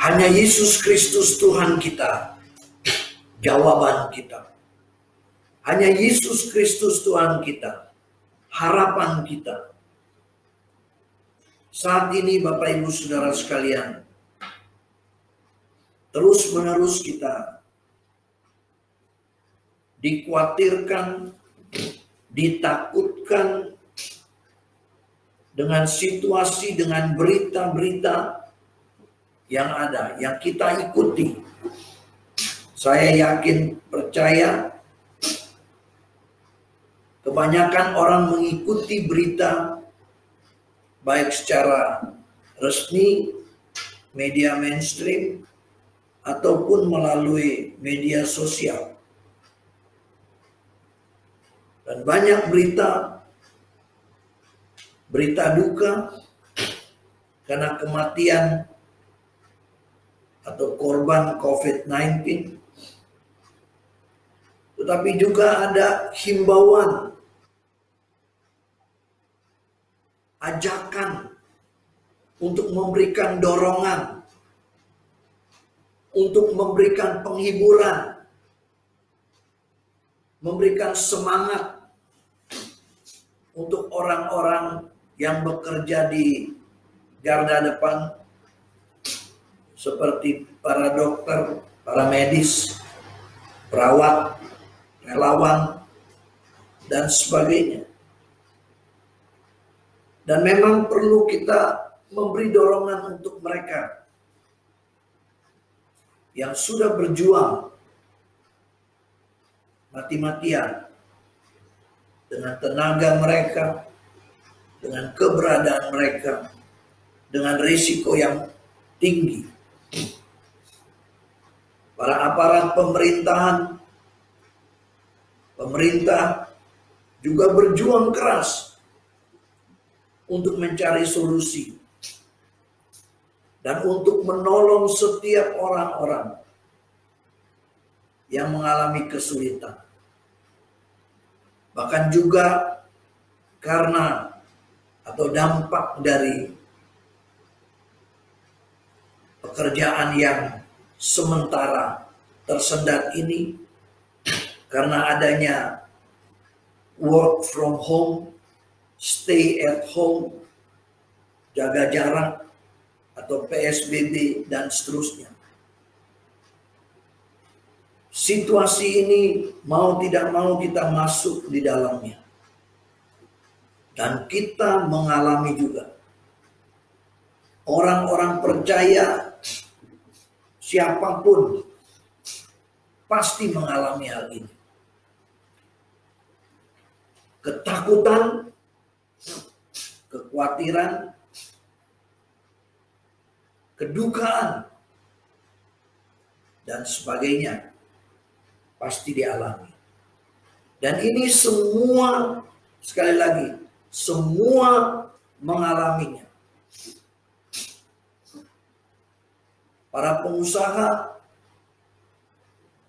Hanya Yesus Kristus Tuhan kita, jawaban kita. Hanya Yesus Kristus Tuhan kita, harapan kita. Saat ini Bapak Ibu Saudara sekalian, terus-menerus kita dikhawatirkan, ditakutkan dengan situasi, dengan berita-berita yang ada, yang kita ikuti. Saya yakin, percaya, kebanyakan orang mengikuti berita baik secara resmi, media mainstream, ataupun melalui media sosial. Dan banyak berita duka karena kematian atau korban COVID-19. Tetapi juga ada himbauan, ajakan untuk memberikan dorongan, untuk memberikan penghiburan, memberikan semangat untuk orang-orang yang bekerja di garda depan, seperti para dokter, para medis, perawat, relawan, dan sebagainya. Dan memang perlu kita memberi dorongan untuk mereka yang sudah berjuang mati-matian dengan tenaga mereka, dengan keberadaan mereka, dengan risiko yang tinggi. Para aparat pemerintah juga berjuang keras untuk mencari solusi dan untuk menolong setiap orang-orang yang mengalami kesulitan. Bahkan juga karena atau dampak dari pekerjaan yang sementara tersendat ini, karena adanya work from home, stay at home, jaga jarak atau PSBB dan seterusnya. Situasi ini mau tidak mau kita masuk di dalamnya. Dan kita mengalami juga. Orang-orang percaya, siapapun pasti mengalami hal ini. Ketakutan, kekhawatiran, kedukaan, dan sebagainya pasti dialami. Dan ini semua, sekali lagi, semua mengalaminya. Para pengusaha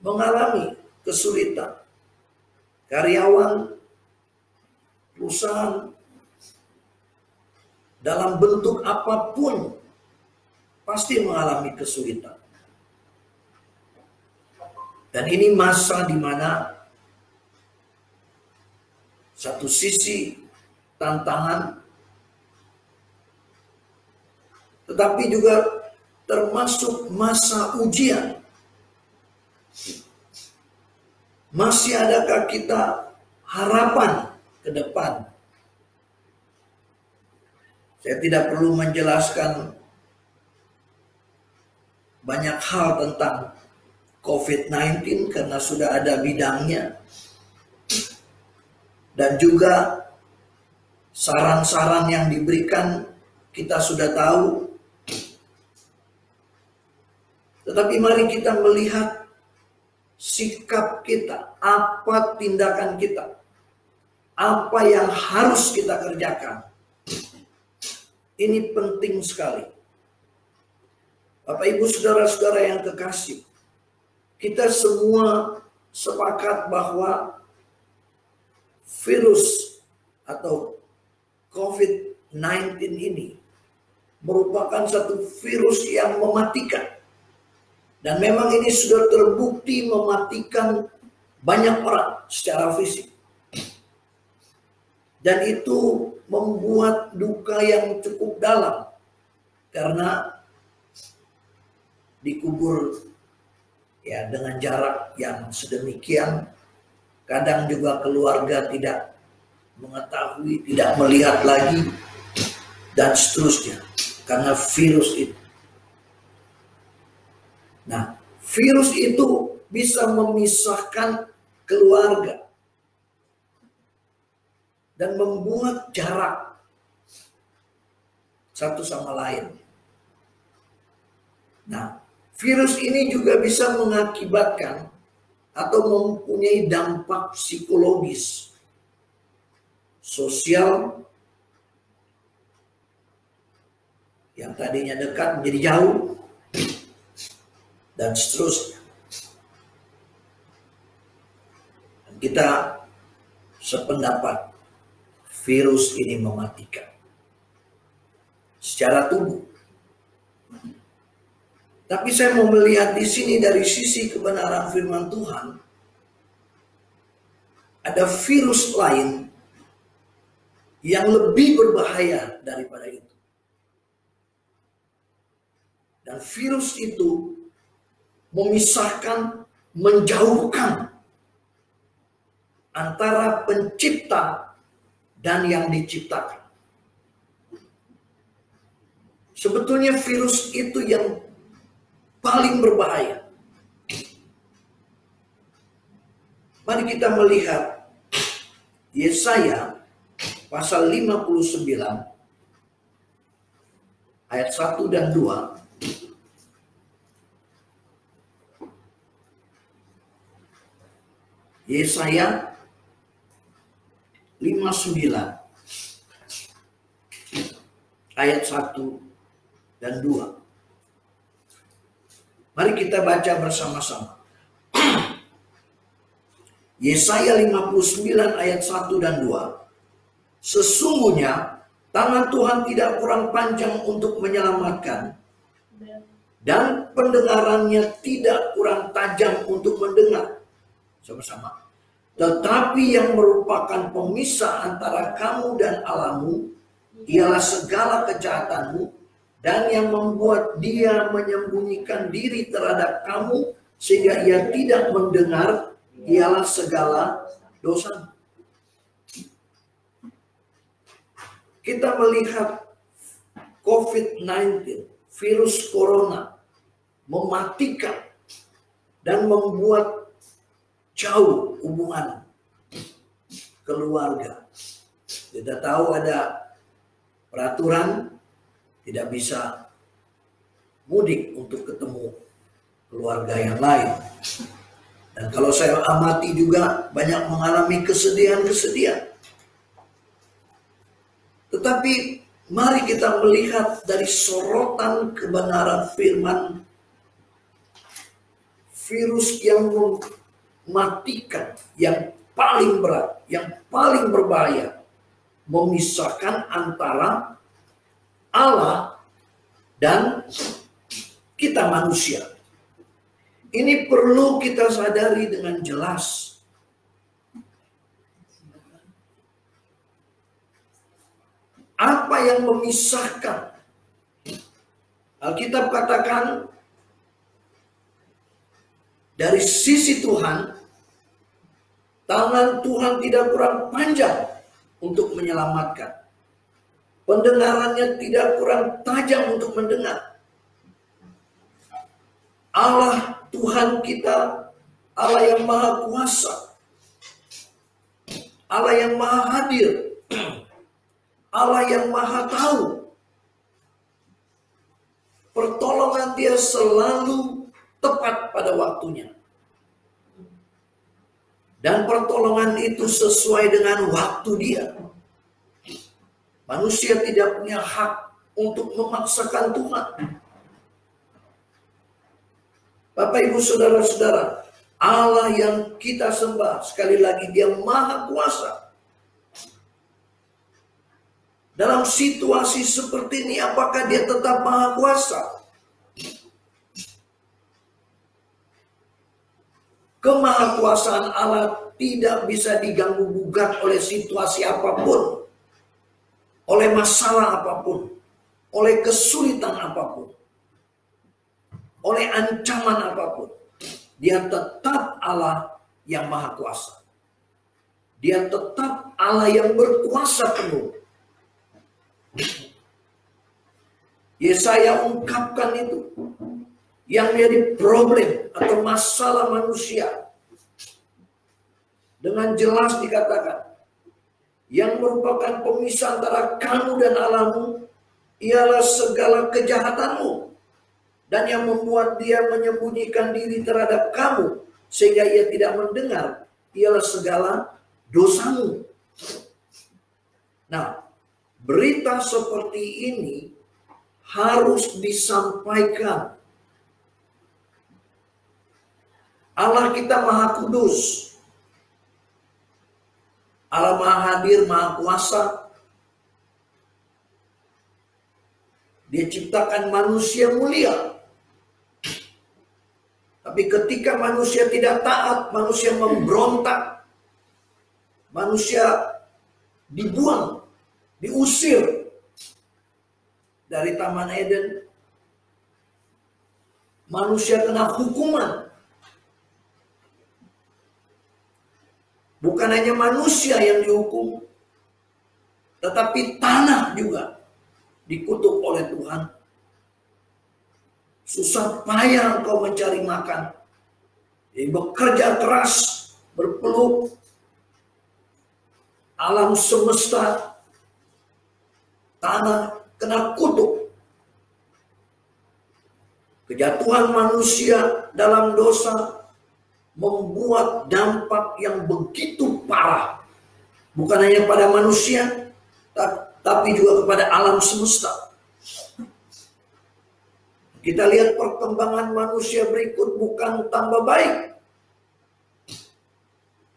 mengalami kesulitan. Karyawan, perusahaan, dalam bentuk apapun pasti mengalami kesulitan. Dan ini masa di mana satu sisi tantangan, tetapi juga termasuk masa ujian. Masih adakah kita harapan ke depan? Saya tidak perlu menjelaskan banyak hal tentang COVID-19 karena sudah ada bidangnya. Dan juga saran-saran yang diberikan kita sudah tahu. Tetapi mari kita melihat sikap kita, apa tindakan kita, apa yang harus kita kerjakan. Ini penting sekali. Bapak Ibu saudara-saudara yang kekasih, kita semua sepakat bahwa virus atau COVID-19 ini merupakan satu virus yang mematikan. Dan memang ini sudah terbukti mematikan banyak orang secara fisik. Dan itu membuat duka yang cukup dalam. Karena dikubur ya dengan jarak yang sedemikian. Kadang juga keluarga tidak mengetahui, tidak melihat lagi, dan seterusnya. Karena virus itu. Nah, virus itu bisa memisahkan keluarga dan membuat jarak satu sama lain. Nah, virus ini juga bisa mengakibatkan atau mempunyai dampak psikologis, sosial, yang tadinya dekat menjadi jauh, dan seterusnya. Dan kita sependapat, virus ini mematikan secara tubuh. Tapi saya mau melihat di sini dari sisi kebenaran firman Tuhan, ada virus lain yang lebih berbahaya daripada itu. Dan virus itu memisahkan, menjauhkan antara pencipta dan yang diciptakan. Sebetulnya virus itu yang paling berbahaya. Mari kita melihat Yesaya pasal 59 ayat 1 dan 2. Yesaya 59 ayat 1 dan 2. Mari kita baca bersama-sama. Yesaya 59 ayat 1 dan 2. Sesungguhnya tangan Tuhan tidak kurang panjang untuk menyelamatkan, dan pendengarannya tidak kurang tajam untuk mendengar. Sama-sama. Tetapi yang merupakan pemisah antara kamu dan Allahmu ialah segala kejahatanmu, dan yang membuat dia menyembunyikan diri terhadap kamu sehingga ia tidak mendengar ialah segala dosa. Kita melihat COVID-19, virus corona, mematikan dan membuat jauh hubungan keluarga. Kita tahu ada peraturan tidak bisa mudik untuk ketemu keluarga yang lain. Dan kalau saya amati juga banyak mengalami kesedihan-kesedihan. Tetapi mari kita melihat dari sorotan kebenaran firman, virus yang mematikan, yang paling berat, yang paling berbahaya, memisahkan antara Allah dan kita manusia. Ini perlu kita sadari dengan jelas. Apa yang memisahkan? Alkitab katakan dari sisi Tuhan, tangan Tuhan tidak kurang panjang untuk menyelamatkan. Pendengarannya tidak kurang tajam untuk mendengar. Allah Tuhan kita, Allah yang maha kuasa, Allah yang maha hadir, Allah yang maha tahu. Pertolongan dia selalu tepat pada waktunya. Dan pertolongan itu sesuai dengan waktu dia. Manusia tidak punya hak untuk memaksakan Tuhan. Bapak, Ibu, Saudara-saudara, Allah yang kita sembah, sekali lagi dia maha kuasa. Dalam situasi seperti ini, apakah dia tetap maha kuasa? Kemahakuasaan Allah tidak bisa diganggu gugat oleh situasi apapun, oleh masalah apapun, oleh kesulitan apapun, oleh ancaman apapun. Dia tetap Allah yang maha kuasa. Dia tetap Allah yang berkuasa penuh. Yesaya ungkapkan itu. Yang menjadi problem atau masalah manusia. Dengan jelas dikatakan. Yang merupakan pemisah antara kamu dan Allahmu ialah segala kejahatanmu. Dan yang membuat dia menyembunyikan diri terhadap kamu sehingga ia tidak mendengar ialah segala dosamu. Nah, berita seperti ini harus disampaikan. Allah kita maha kudus. Allah maha hadir, maha kuasa. Dia ciptakan manusia mulia. Tapi ketika manusia tidak taat, manusia memberontak. Manusia dibuang, diusir dari Taman Eden. Manusia kena hukuman. Bukan hanya manusia yang dihukum, tetapi tanah juga dikutuk oleh Tuhan. Susah payah engkau mencari makan. Jadi bekerja keras, berpeluk. Alam semesta, tanah kena kutuk. Kejatuhan manusia dalam dosa membuat dampak yang begitu parah. Bukan hanya pada manusia, tapi juga kepada alam semesta. Kita lihat perkembangan manusia berikut bukan tambah baik.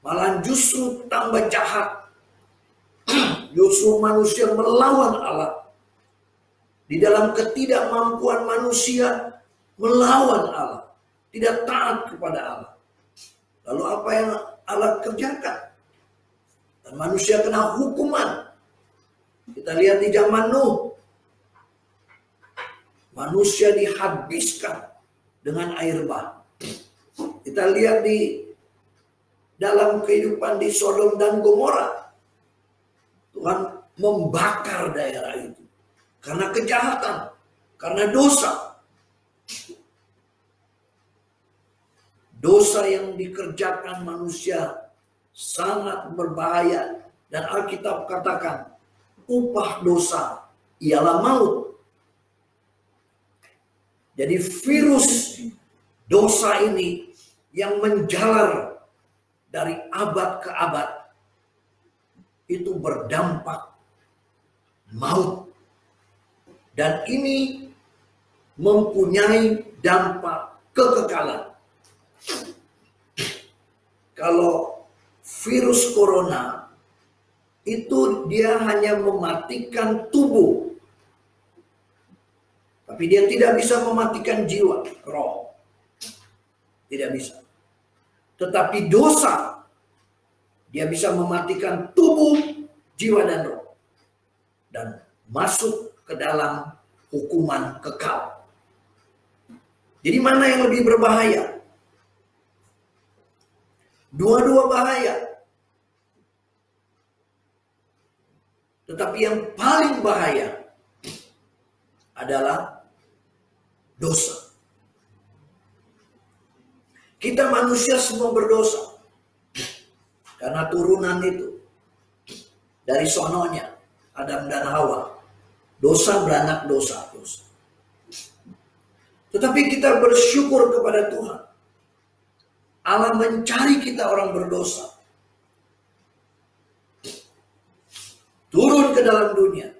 Malah justru tambah jahat. Justru manusia melawan Allah. Di dalam ketidakmampuan manusia melawan Allah. Tidak taat kepada Allah. Lalu apa yang Allah kerjakan? Dan manusia kena hukuman. Kita lihat di zaman Nuh. Manusia dihabiskan dengan air bah. Kita lihat di dalam kehidupan di Sodom dan Gomora. Tuhan membakar daerah itu. Karena kejahatan. Karena dosa. Dosa yang dikerjakan manusia sangat berbahaya. Dan Alkitab katakan, upah dosa ialah maut. Jadi virus dosa ini yang menjalar dari abad ke abad itu berdampak maut. Dan ini mempunyai dampak kekekalan. Kalau virus corona itu dia hanya mematikan tubuh. Tapi dia tidak bisa mematikan jiwa, roh. Tidak bisa. Tetapi dosa, dia bisa mematikan tubuh, jiwa, dan roh. Dan masuk ke dalam hukuman kekal. Jadi mana yang lebih berbahaya? Dua-dua bahaya. Tetapi yang paling bahaya adalah dosa. Kita manusia semua berdosa. Karena turunan itu. Dari sononya. Adam dan Hawa. Dosa beranak dosa. Tetapi kita bersyukur kepada Tuhan. Allah mencari kita orang berdosa. Turun ke dalam dunia.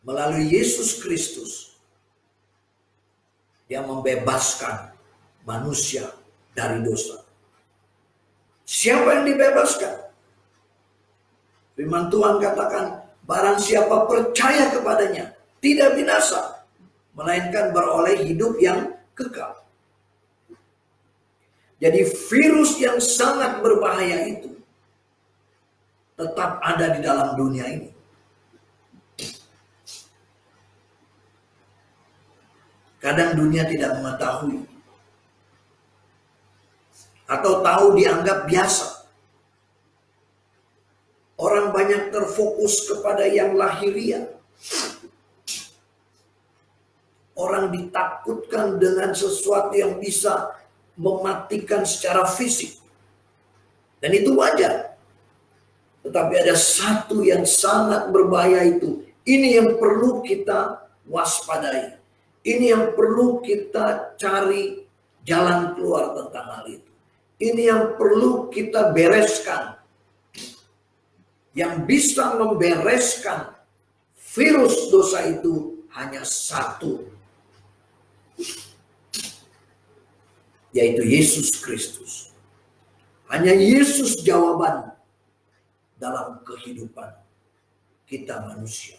Melalui Yesus Kristus. Dia membebaskan manusia dari dosa. Siapa yang dibebaskan? Firman Tuhan katakan, barang siapa percaya kepadanya, tidak binasa, melainkan beroleh hidup yang kekal. Jadi virus yang sangat berbahaya itu tetap ada di dalam dunia ini. Kadang dunia tidak mengetahui. Atau tahu dianggap biasa. Orang banyak terfokus kepada yang lahiriah. Orang ditakutkan dengan sesuatu yang bisa mematikan secara fisik. Dan itu wajar. Tetapi ada satu yang sangat berbahaya itu. Ini yang perlu kita waspadai. Ini yang perlu kita cari jalan keluar tentang hal itu. Ini yang perlu kita bereskan. Yang bisa membereskan virus dosa itu hanya satu. Yaitu Yesus Kristus. Hanya Yesus jawaban dalam kehidupan kita manusia.